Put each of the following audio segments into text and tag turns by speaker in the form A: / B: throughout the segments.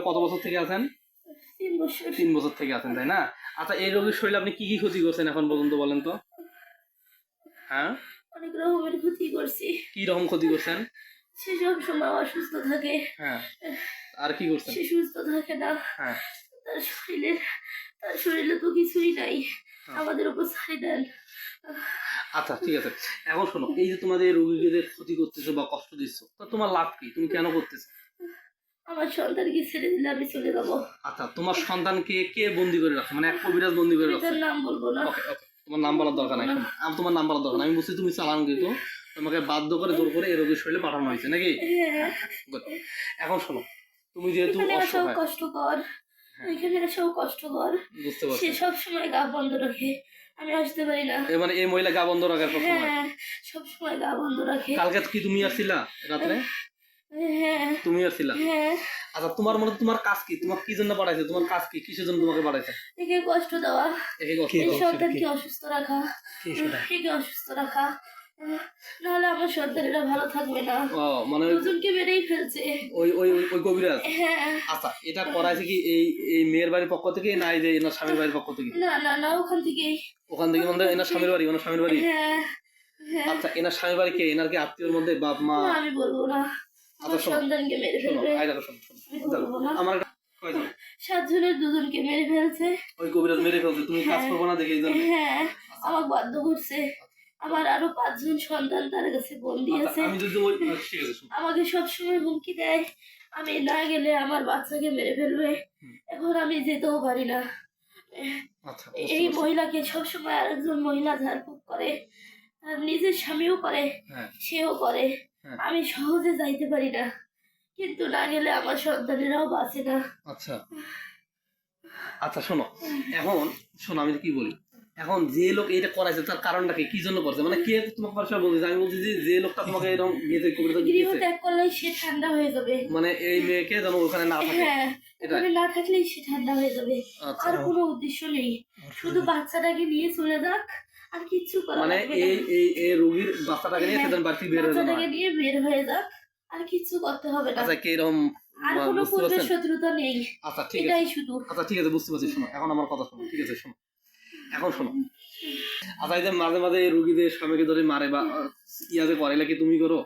A: কত বছর থেকে আছেন?
B: 3 বছর।
A: 3 বছর থেকে আছেন, তাই না? আচ্ছা, এই রোগীর শরীরে আপনি কি কি ক্ষতি করছেন এখন পর্যন্ত বলেন তো? হ্যাঁ,
B: অনেক রকমের ক্ষতি করছি।
A: কি রকম ক্ষতি করছেন?
B: সে সব সময় অসুস্থ থাকে।
A: হ্যাঁ, আর কি করছেন?
B: সে সুস্থ থাকে না।
A: হ্যাঁ,
B: তার শরীরে তো কিছুই নাই,
A: হ্যাঁ।
B: আমাদের উপর ছাড়ি দেন।
A: আচ্ছা, ঠিক আছে। এখন শোনো, এই যে তোমাদের রোগীকে যে ক্ষতি করতেছো বা কষ্ট দিচ্ছ, তো তোমার লাভ কি? তুমি কেন করতেছো?
B: আমার সন্তানকে ছেড়ে দিলে আমি চলে যাবো।
A: আচ্ছা, তোমার সন্তানকে কে বন্দি করে রাখছে? মানে এক কবিরাজ বন্দি করে
B: আমি
A: রাখছে?
B: তার নাম বলবো না।
A: ওকে, ওকে, তোমার নাম বলার দরকার নাই। শোনো, তোমার নাম বলার দরকার নাই। আমি বুঝছি তুমি চালান, কিন্তু তোমাকে বাধ্য করে জোর করে এই রোগীর শরীরে পাঠানো হয়েছে নাকি?
B: হ্যাঁ,
A: Good. এখন শোনো, তুমি যেহেতু
B: এখানে আসাও
A: অসহায়,
B: কষ্টকর, এখানে আসাও কষ্টকর।
A: বুঝতে
B: সে
A: পারছি।
B: সব সময় গা বন্ধ রাখে, আমি আসতে পারি না।
A: মানে এই মহিলা গা বন্ধ রাখার সব সময়?
B: হ্যাঁ, সব সময় গা বন্ধ রাখে।
A: কালকে কি তুমি আসছিলা রাত্রে?
B: হ্যাঁ,
A: তুমি আসছিলা?
B: হ্যাঁ।
A: আচ্ছা, তোমার মনে তোমার কাজ কি? তোমার কি জন্য পাঠাইছে? তোমার কাজ কি? কিসের জন্য তোমাকে পাঠাইছে?
B: একে কষ্ট দেওয়া,
A: একে কষ্ট
B: এই
A: দাও।
B: সন্তানকে অসুস্থ রাখা, একে অসুস্থ রাখা। নাহলে আমার সন্তানেরা ভালো থাকবে না।
A: ও, মানে
B: দুজনকে মেরেই ফেলছে।
A: ওই ওই ওই কবিরাজ?
B: হ্যাঁ।
A: আচ্ছা, এটা করাইছে কি এই এই মেয়ের বাড়ির পক্ষ থেকে, না এই যে এনার স্বামীর বাড়ির পক্ষ থেকে?
B: না না না, ওখান থেকেই।
A: ওখান থেকে মানে এনার স্বামীর বাড়ি? ওনার স্বামীর বাড়ি?
B: হ্যাঁ, হ্যাঁ।
A: আচ্ছা, এনার স্বামীর বাড়ি কে? এনার কি আত্মীয়র মধ্যে বাপ মা?
B: না, আমি বলবো না। আমার
A: আচ্ছা, শোনো,
B: সন্তানকে মেরে
A: শোনো,
B: ফেলবে।
A: আই দেখো, শোনো, শোনো,
B: আমি
A: দেখো,
B: বলবো না।
A: আমার কয়জন?
B: 7 জনের 2 জনকে মেরে ফেলছে।
A: ওই কবিরাজ মেরে ফেলছে, তুমি কাজ করবো না দেখে এই জন্য?
B: হ্যাঁ, আমাকে বাধ্য করছে। আমার আরো 5 জন সন্তান তার কাছে বন্দি
A: আচ্ছা,
B: আছে।
A: আমি যদি ওই ঠিক আছে, শোনো।
B: আমাকে সবসময় হুমকি দেয়, আমি না গেলে আমার বাচ্চাকে মেরে ফেলবে। এখন আমি যেতেও পারি না।
A: আচ্ছা,
B: এই মহিলাকে সবসময় আরেকজন মহিলা ঝাড়ফুঁক করে, আর নিজের স্বামীও করে,
A: হ্যাঁ,
B: সেও করে।
A: হ্যাঁ।
B: আমি সহজে যাইতে পারি না, কিন্তু না গেলে আমার সন্তানেরাও বাঁচে না।
A: আচ্ছা, আচ্ছা, শোনো, এখন শোনো, আমি কি বলি, এখন যে লোক এটা করাইছে তার কারণটা কি? কি জন্য করছে? মানে কে তোমাকে পরিষ্কার বলছে? আমি বলছি যে যে লোকটা তোমাকে এরকম গিয়েছে কবিরাজ
B: গৃহ
A: গিয়েছে,
B: ত্যাগ করলেই সে ঠান্ডা হয়ে যাবে।
A: মানে এই মেয়েকে যেন ওখানে না থাকে।
B: হ্যাঁ, ওখানে না থাকলেই সে ঠান্ডা হয়ে যাবে।
A: আচ্ছা,
B: আর কোনো উদ্দেশ্য নেই, শুধু বাচ্চাটাকে নিয়ে চলে যাক, আর কিচ্ছু করা
A: মানে
B: লাগবে
A: এই
B: না।
A: এই এই রোগীর বাচ্চাটাকে নিয়ে সেদিন বাড়ি থেকে বের হয়ে যাবে?
B: বাচ্চাটাকে নিয়ে বের হয়ে যাক, আর কিচ্ছু করতে হবে না।
A: আচ্ছা, কি এরকম
B: আর কোনো
A: বুঝতে
B: পূর্বের
A: পারছেন?
B: শত্রুতা নেই,
A: আচ্ছা, ঠিক আছে।
B: এটাই শুধু।
A: আচ্ছা, ঠিক আছে, বুঝতে পারছি। শোনো, এখন আমার কথা শোনো, ঠিক আছে? শোনো, এখন শোনো। আচ্ছা, এই যে মাঝে মাঝে এই রোগীদের স্বামীকে ধরে মারে বা ইয়াতে করে, এগুলা কি তুমি করো?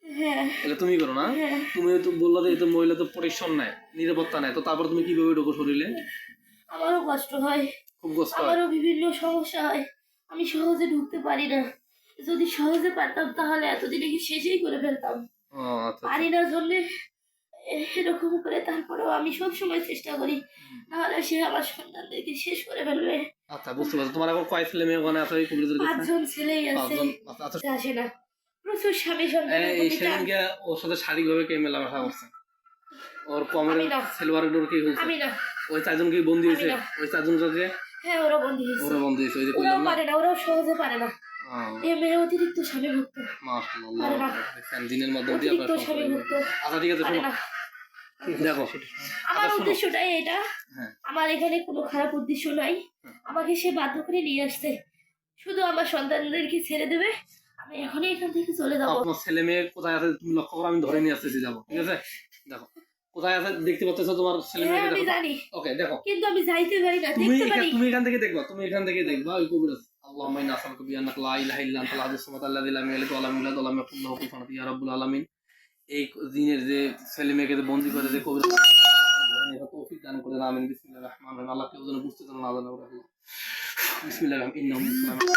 B: হ্যাঁ,
A: এটা তুমি করো না?
B: হ্যাঁ।
A: তুমি তো বললো যে এই তো মহিলা তো প্রোটেকশন নেয়, নিরাপত্তা নেয়, তো তারপর তুমি কিভাবে ঢোকো শরীরে?
B: আমারও কষ্ট হয়,
A: খুব কষ্ট হয়?
B: আমারও বিভিন্ন সমস্যা হয়, আমি সহজে ঢুকতে পারি না। যদি সহজে পারতাম তাহলে এতদিনে কি শেষই করে ফেলতাম।
A: ও, আচ্ছা,
B: পারি না জন্যে এরকম করে, তারপরেও আমি সব সময় চেষ্টা করি, নাহলে সে আমার সন্তানদেরকে শেষ করে ফেলবে।
A: আচ্ছা, বুঝতে পারছি। তোমার এখন কয় ছেলে মেয়ে ওখানে আছে ওই কবিরাজের কাছে?
B: 5 জন ছেলেই আছে,
A: 5 জন। আচ্ছা, আচ্ছা।
B: আসে না। প্রচুর স্বামী সন্তানের
A: এই
B: প্রতি টান।
A: সেদিনকে ওর সাথে শারীরিকভাবে কে মেলামেশা করছে? ওর কমের
B: আমি না।
A: সেলভারের ডোর কে হয়েছে?
B: আমি না।
A: ওই 4 জন কি বন্দি হয়েছে?
B: না।
A: ওই 4 জন যে
B: হ্যাঁ, ওরা বন্দী হয়েছে।
A: ওরা বন্দি হয়েছে, ওই যে
B: ওরাও
A: কইলাম না?
B: পারে না, ওরাও সহজে পারে না।
A: ও,
B: এ মেয়ে অতিরিক্ত স্বামী ভক্ত,
A: মাশাআল্লাহ,
B: পারে না।
A: দেখেন দিনের মাধ্যমে দিয়ে
B: অতিরিক্ত
A: আপনার
B: স্বামী
A: সংসার।
B: ভক্ত,
A: আচ্ছা, ঠিক আছে,
B: পারে
A: শোনো,
B: না।
A: দেখো,
B: আমার
A: আচ্ছা, শোনো।
B: উদ্দেশ্যটাই এটা,
A: হ্যাঁ,
B: আমার এখানে কোনো খারাপ উদ্দেশ্য নাই। আমাকে সে বাধ্য করে নিয়ে আসছে, শুধু আমার সন্তানদেরকে ছেড়ে দেবে, আমি এখনই এখান থেকে চলে যাবো।
A: আপনার ছেলে মেয়ে কোথায় আছে তুমি লক্ষ্য করো, আমি ধরে নিয়ে আসতেছি, যাবো, ঠিক আছে? দেখো কোথায় আছে, দেখতে পাচ্ছ তোমার ছেলে
B: হ্যাঁ,
A: মেয়েকে?
B: আমি
A: দেখো।
B: জানি,
A: ওকে, দেখো,
B: কিন্তু আমি যাইতে পারি না,
A: তুমি
B: দেখতে পারি।
A: তুমি এখান থেকে দেখবা, তুমি এখান থেকে দেখবা ওই কবিরাজ। আল্লাহুম্মা ইন্না আসআলুকা বিআন্নাকা লা ইলাহা ইল্লা আনতাল আহাদুস সামাদ আল্লাযী লাম ইয়ালিদ ওয়া লাম ইউলাদ ওয়া লাম ইয়াকুল লাহু কুফুওয়ান আহাদ, ইয়া রাব্বুল আলামিন। এই জিনের যে ছেলে মেয়েকে যে বন্দী করে যে কবিরাজ ধরে নিয়ে তৌফিক দান করে, আমিন। বিসমিল্লাহির রাহমানির রহিম। আল্লাহ কেউ যেন বুঝতে যেন না জানে ওরা। বিসমিল্লাহির রাহমানির রহিম। ইন্নাহুম মুসলিমুন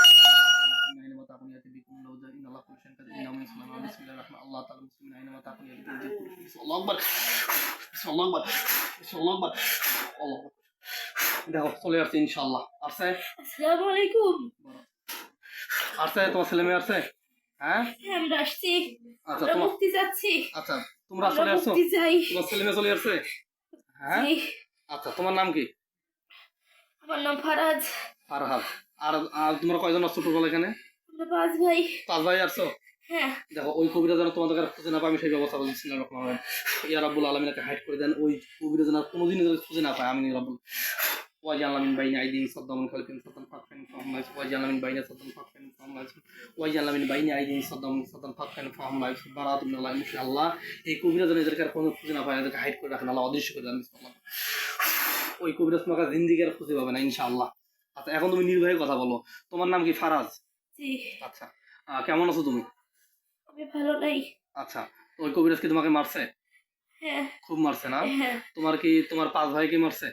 A: আইনামা তাকুনু ইয়াতি বিকুম লাহু যা ইন্নাল্লাহা কুল্লু শাইইন কাদির। ইন্নাহুম মুসলিমুন। বিসমিল্লাহির রাহমানির আল্লাহ তাআলা মুসলিমিন আইনামা তাকুনু ইয়াতি বিকুম লাহু যা। আল্লাহু আকবার, আল্লাহু আকবার, আল্লাহু আকবার, আল্লাহু আকবার। দেখো চলে আসছে ইনশাআল্লাহ। আসছে?
B: আসসালামু আলাইকুম।
A: আসছে তোমার ছেলে মেয়ে আসছে? হ্যাঁ,
B: হ্যাঁ, আমরা আসছি,
A: আচ্ছা,
B: আমরা
A: তোমার
B: মুক্তি চাচ্ছি,
A: আচ্ছা, তোমরা
B: আমরা
A: চলে আসছো?
B: মুক্তি চাই।
A: তোমার ছেলে মেয়ে চলে আসছে? হ্যাঁ,
B: জি,
A: আচ্ছা, তোমার নাম কি?
B: আমার নাম ফারাজ।
A: ফারহাদ। আর আর তোমরা কয়জন আসছো টোটাল এখানে?
B: আমরা 5 ভাই।
A: 5 ভাই আসছো?
B: হ্যাঁ,
A: দেখো ওই কবিরা যেন তোমাদের আর খুঁজে না পায়, আমি সেই ব্যবস্থা করছি। বিসমিল্লাহির রহমানির রহিম। ইয়া রাব্বুল আলামিনকে হাইড করে দেন, ওই কবিরা যেন কোনোদিন খুঁজে না পায়। আমিন ইয়া রাব্বুল। واجعلنا من بين أيديهم سدا ومن خلفهم سدا فاغفر لهم واجعلنا من بين سدا فاغفر لهم واجعلنا من بين أيديهم سدا ومن سدا فاغفر لهم বারাত মিনাল্লাহ ইনশাআল্লাহ। এই কবিরা যেন এদেরকে আর কোনো খুঁজে না পায়, এদেরকে হাইড করে রাখেন আল্লাহ, অদৃশ্য করে দেন বিসমিল্লাহ। ওই কবিরা তোমাকে জিন্দিগি আর খুঁজে পাবে না ইনশাআল্লাহ। আচ্ছা এখন তুমি নির্ভয়ে কথা বলো, তোমার নাম কি? ফারাজ।
B: জি।
A: আচ্ছা কেমন আছো তুমি?
B: আমি ভালো নাই।
A: আচ্ছা ওই কবিরাজ কি তোমাকে মারছে?
B: হ্যাঁ।
A: খুব মারছে না?
B: হ্যাঁ।
A: তোমার 5 ভাই কি মারছে?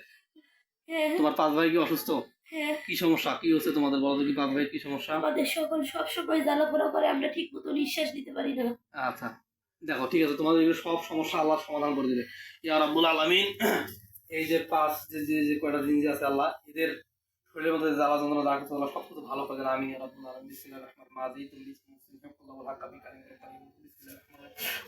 B: হ্যাঁ।
A: তোমার 5 ভাই কি অসুস্থ?
B: হ্যাঁ।
A: কি সমস্যা, কি হচ্ছে তোমাদের, বলো তো কি 5 ভাই কি সমস্যা?
B: আমাদের সকল সব সময় জ্বালাপোড়া করে, আমরা ঠিক মতো নিঃশ্বাস নিতে পারি না।
A: আচ্ছা দেখো ঠিক আছে, তোমাদের এগুলো সব সমস্যা আল্লাহ সমাধান করে দিবে ইয়া রাব্বুল আলামিন। এই যে 5 যে কয়টা দিন যে আছে আল্লাহ এদের শরীরের মধ্যে জ্বালা যন্ত্রণা দাগ আছে আল্লাহ সব কিছু ভালো করে দেন, আমিন ইয়া রাব্বুল আলামিন। বিসমিল্লাহির রহমানির রহিম। বিসমিল্লাহির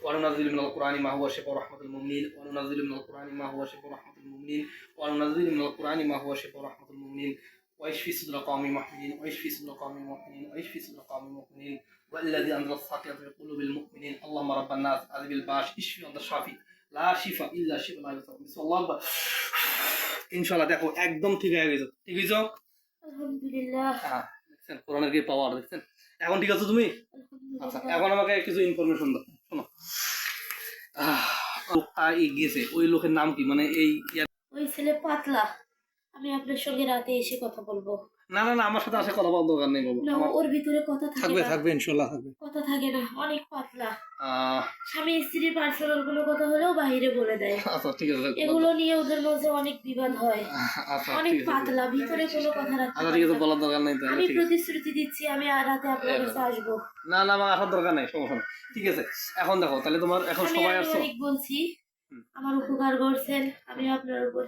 A: وننزل من القرآن ما هو شفاء ورحمة للمؤمنين وننزل من القرآن ما هو شفاء ورحمة للمؤمنين وننزل من القرآن ما هو شفاء ورحمة للمؤمنين ويشفي صدور قوم مؤمنين ويشفي صدور قوم مؤمنين ويشفي صدور قوم مؤمنين والذي أنزل السكينة في قلوب المؤمنين اللهم رب الناس أذهب الباس اشفي أنت الشافي لا شفاء إلا شفاء لا يغادر بسم الله ইনশাআল্লাহ। দেখো একদম ঠিক হয়ে গেছে, ঠিক হয়েছো
B: আলহামদুলিল্লাহ।
A: হ্যাঁ দেখছেন কোরআনের কি পাওয়ার দেখছেন, এখন ঠিক আছে তুমি? আচ্ছা এখন আমাকে কিছু ইনফরমেশন দাও, শোনো। লোকটা গেছে, ওই লোকের নাম কি, মানে এই
B: ওই ছেলে পাতলা, আমি আপনার সঙ্গে রাতে এসে কথা বলবো।
A: না না না আমার সাথে আসে কথা বলার দরকার নেই বাবু,
B: না ওর ভিতরে কথা থাকে না।
A: থাকবে ইনশাআল্লাহ থাকবে।
B: কথা থাকে না, অনেক পাতলা। স্বামী স্ত্রীর পার্সোনাল কোনো কথা হলেও বাইরে বলে দেয়।
A: আচ্ছা ঠিক আছে,
B: এগুলো নিয়ে ওদের মধ্যে অনেক বিবাদ হয়।
A: আচ্ছা
B: অনেক পাতলা, ভিতরে কোনো কথা রাখতে
A: আচ্ছা ঠিক আছে, বলার দরকার নেই তাহলে।
B: আমি প্রতিশ্রুতি দিচ্ছি আমি আর রাতে আপনার কাছে আসবো।
A: না না আমার আসার দরকার নেই, সমস্যা নেই, ঠিক আছে। এখন দেখো তাহলে তোমার এখন সবাই আসছে,
B: অনেক বলছি আমার উপকার করছেন, আমি আপনার উপর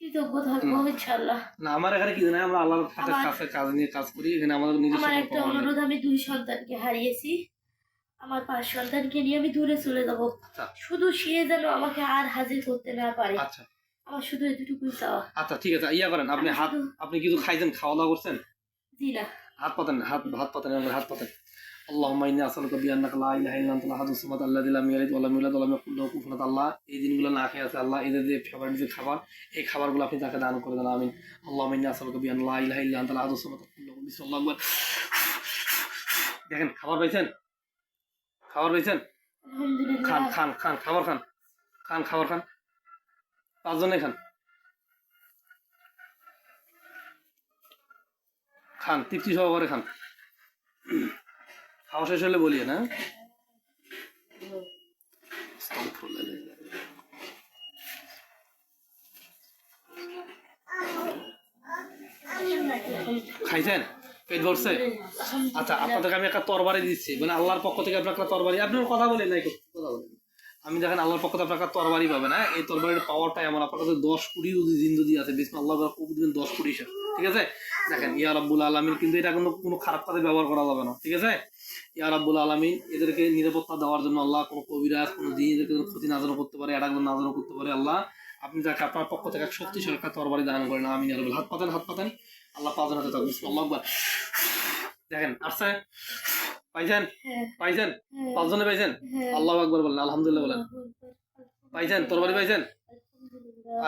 B: কৃতজ্ঞ থাকবো ইনশাআল্লাহ।
A: না আমার এখানে কি জানেন, আমরা আল্লাহর কাছে কাজ নিয়ে কাজ করি, এখানে আমাদের নিজস্ব
B: আমার একটা অনুরোধ, আমি 2 সন্তানকে হারিয়েছি, আমার 5 সন্তানকে নিয়ে আমি দূরে চলে যাব, শুধু সে যেন আমাকে আর হাজির করতে না পারে।
A: আচ্ছা
B: আমার শুধু এতটুকুই চাওয়া।
A: আচ্ছা ঠিক আছে, ইয়া করেন আপনি আপনি কিছু খাইছেন, খাওয়া দাওয়া করছেন?
B: জি না।
A: হাত পাতেন, হাত পাতেন, হাত পাতেন। আল্লাহুম্মা ইন্নী আসআলুকা বিআন্নাকা লা ইলাহা ইল্লা আনতা আল-আহাদুস সামাদ আল্লাযী লাম ইয়ালিদ ওয়া লাম ইউলাদ ওয়া লাম ইয়াকুল লাহু কুফুওয়ান আহাদ। আল্লাহ এই দিনগুলো না খেয়ে আছে আল্লাহ, এদের যে ফেভারিট যে খাবার, এই খাবারগুলো আপনি তাকে দান করে দেন, আমিন। আল্লাহুম্মা ইন্নী আসআলুকা বিআন্না লা ইলাহা ইল্লা আনতা আল-আহাদুস সামাদ বিসমিল্লাহ। দেখেন খাবার পাইছেন, খাবার পাইছেন,
B: আলহামদুলিল্লাহ।
A: খান খান খান খাবার খান, খান খাবার খান, 5 জনে খান, খান তৃপ্তি সহকারে খান। খাওয়া শেষ হলে বলিয়ে না। খাইছেন, পেট ভরছে? আচ্ছা আপনাদেরকে আমি একটা তরবারি দিচ্ছি, মানে আল্লাহর পক্ষ থেকে আপনার একটা তরবারি, আপনার কথা বলেন নাই, কথা বলেন। আমি দেখেন আল্লাহর পক্ষ থেকে আপনার একটা তরবারি পাবেন, হ্যাঁ এই তরবারির পাওয়ারটাই আমার, আপনার কাছে 10 কোটি জিন যদি আছে বিসমিল্লাহ আল্লাহ কবুল দিবেন 10 কোটি, ঠিক আছে। দেখেন ইয়া রাব্বুল আলামিন, কিন্তু এটা কোনো খারাপ কাজে ব্যবহার করা যাবে না, ঠিক আছে। ইয়া রাব্বুল আলামিন এদেরকে নিরাপত্তা দেওয়ার জন্য আল্লাহ কোনো কবিরাজ কোনো জিন এদেরকে ক্ষতি না যেন করতে পারে, এটা না যেন করতে পারে আল্লাহ, আপনি যাকে আপনার পক্ষ থেকে এক শক্তিশালী একটা তরবারি দান করেন, আমিন ইয়া রাব্বুল। হাত পাতেন, হাত পাতেন, আল্লাহ 5 জন হাতে থাকবে বিসমিল্লাহ আকবার। দেখেন আসছে, পাইছেন পাইছেন, 5 জনে পাইছেন, আল্লাহু আকবার বলেন, আলহামদুলিল্লাহ বলেন, পাইছেন তরবারি পাইছেন,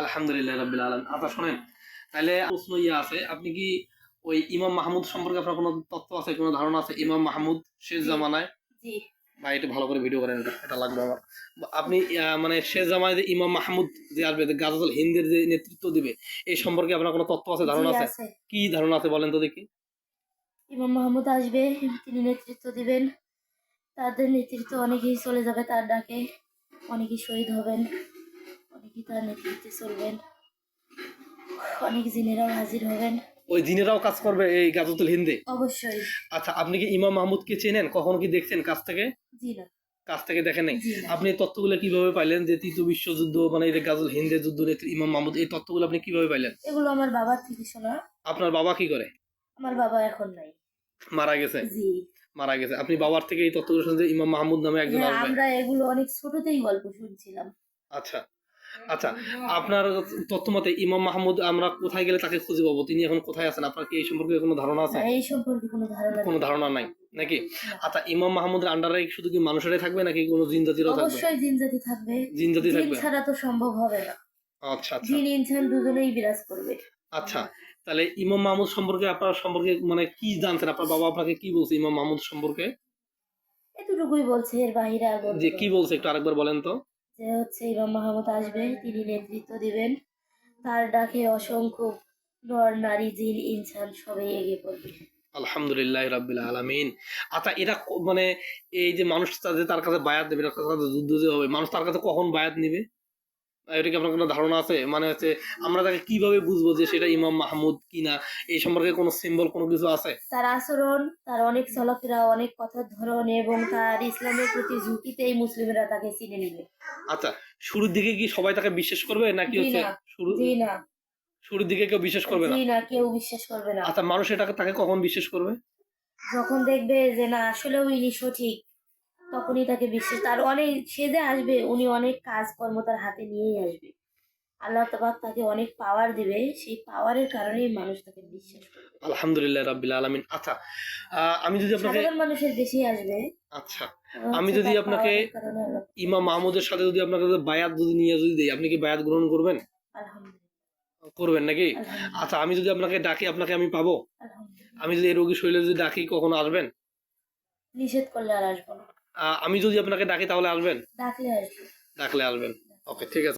A: আলহামদুলিল্লাহ রাব্বিল আলামিন। আচ্ছা শুনেন তাহলে প্রশ্ন আছে, আপনি কি ওই ইমাম মাহমুদ সম্পর্কে আপনার কোনো তথ্য আছে, কোনো ধারণা আছে? ইমাম মাহমুদ শেষ জামানায়,
B: জি
A: ভাই এটা ভালো করে ভিডিও করেন, এটা লাগবে আমার। আপনি মানে শেষ জামানায় যে ইমাম মাহমুদ যে আসবে, গাজাতুল হিন্দের যে নেতৃত্ব দিবে, এই সম্পর্কে আপনার কোনো তথ্য আছে, ধারণা আছে? কি ধারণা আছে বলেন তো দেখি।
B: ইমাম মাহমুদ আসবে, তিনি নেতৃত্ব দিবেন, তাদের নেতৃত্ব অনেকেই চলে যাবে তার ডাকে, অনেকেই শহীদ হবেন, অনেকেই তার নেতৃত্বে চলবেন, অনেক জিনেরাও হাজির হবেন।
A: ওই জিনেরাও কাজ করবে এই গাজাতুল হিন্দে?
B: অবশ্যই।
A: আচ্ছা আপনি কি ইমাম মাহমুদকে চেনেন, কখনো কি দেখছেন কাছ থেকে?
B: জি না।
A: কাছ থেকে দেখেন নাই? আপনি এই তথ্যগুলো কিভাবে পাইলেন যে তৃতীয় বিশ্বযুদ্ধ মানে এই গাজাতুল হিন্দের যুদ্ধ নেত্রী ইমাম মাহমুদ, এই তথ্যগুলো আপনি কিভাবে পাইলেন?
B: এগুলো আমার বাবার থেকে শোনা।
A: আপনার বাবা কি করে?
B: আমার বাবা এখন নাই,
A: মারা গেছে।
B: জি
A: মারা গেছে। আপনি বাবার থেকে এই তথ্যগুলো শুনছেন যে ইমাম মাহমুদ নামে একজন আসবে?
B: আমরা এগুলো অনেক ছোটতেই গল্প শুনছিলাম।
A: আচ্ছা আচ্ছা আপনার তথ্য মতে ইমাম মাহমুদ আমরা কোথায় গেলে তাকে খুঁজে পাবো, তিনি এখন কোথায় আছেন, আপনার কি এই সম্পর্কে কোনো ধারণা আছে?
B: এই সম্পর্কে কোনো ধারণা
A: নাই নাকি? আচ্ছা ইমাম মাহমুদের আন্ডারে শুধু কি মানুষেরাই থাকবে নাকি কোনো জিন জাতিরও থাকবে?
B: অবশ্যই জিন জাতি থাকবে,
A: জিন জাতি থাকবে,
B: জিন ছাড়া তো সম্ভব হবে না।
A: আচ্ছা আচ্ছা
B: জিন ইনসান দুজনেই বিরাজ করবে।
A: আচ্ছা, তাহলে ইমাম মাহমুদ সম্পর্কে আপনার সম্পর্কে মানে কি জানতেন, আপনার বাবা আপনাকে কি বলছে ইমাম মাহমুদ সম্পর্কে?
B: এতটুকুই বলছে, এর বাহিরে আর বলতে
A: যে
B: পারবো
A: কি
B: না।
A: বলছে একটু আরেকবার বলেন তো।
B: যে হচ্ছে ইমাম মাহমুদ আসবে, তিনি নেতৃত্ব দিবেন, তার ডাকে অসংখ্য নর নারী জিন ইনসান সবাই এগিয়ে পড়বে।
A: আলহামদুলিল্লাহ রাব্বিল আলামিন। আচ্ছা, এরা মানে এই যে মানুষ তার কাছে বায়াত দেবে, এর কাছে যুদ্ধ যে হবে, মানুষ তার কাছে কখন বায়াত নিবে? এটা কি আপনার কোনো ধারণা আছে? মানে হচ্ছে আমরা তাকে কিভাবে বুঝবো যে সেটা ইমাম মাহমুদ কিনা? এই সম্পর্কে কোনো সিম্বল কোনো কিছু আছে?
B: তার আচরণ, তার অনেক চলাফেরা, অনেক কথার ধরন এবং তার ইসলামের প্রতি ঝুঁকিতেই মুসলিমরা তাকে চিনে নিবে।
A: আচ্ছা, শুরুর দিকে কি সবাই তাকে বিশ্বাস করবে নাকি
B: জি
A: হচ্ছে
B: না,
A: শুরু
B: জি না,
A: শুরুর দিকে কেউ বিশ্বাস করবে না?
B: জি না, কেউ বিশ্বাস করবে না।
A: আচ্ছা, মানুষ এটাকে তাকে কখন বিশ্বাস করবে?
B: যখন দেখবে যে না আসলেও ইনি সঠিক, তখনই তাকে বিশ্বাস। তার অনেক, সে যে আসবে উনি অনেক কাজকর্ম তার হাতে নিয়েই আসবে। আল্লাহ তাআলা তাকে অনেক পাওয়ার দিবে, সেই পাওয়ারের কারণেই মানুষ তাকে বিশ্বাস করবে।
A: আলহামদুলিল্লাহ রাব্বিল আলামিন। আচ্ছা, আমি যদি আপনাকে
B: সাধারণ মানুষের বেশি আসবে,
A: আচ্ছা,
B: তবে
A: আমি
B: হচ্ছে
A: যদি
B: তার
A: আপনাকে
B: পাওয়ারের কারণে আল্লাহ তাকে
A: ইমাম
B: বিশ্বাস
A: মাহমুদের
B: করবে।
A: সাথে যদি আপনাকে বায়াত যদি নিয়ে যদি দেই, আপনি কি বায়াত গ্রহণ করবেন?
B: আলহামদুলিল্লাহ,
A: করবেন নাকি?
B: আলহামদুলিল্লাহ,
A: আচ্ছা, আমি যদি আপনাকে ডাকি, আপনাকে আমি পাবো?
B: আলহামদুলিল্লাহ।
A: আমি যদি এই রোগী শরীরে যদি ডাকি, কখনো আসবেন?
B: নিষেধ করলে আর আসবো না,
A: আমি যদি আপনাকে ডাকি তাহলে আসবেন?
B: ডাকলে আসবো।
A: ডাকলে আসবেন। ওকে, ঠিক আছে।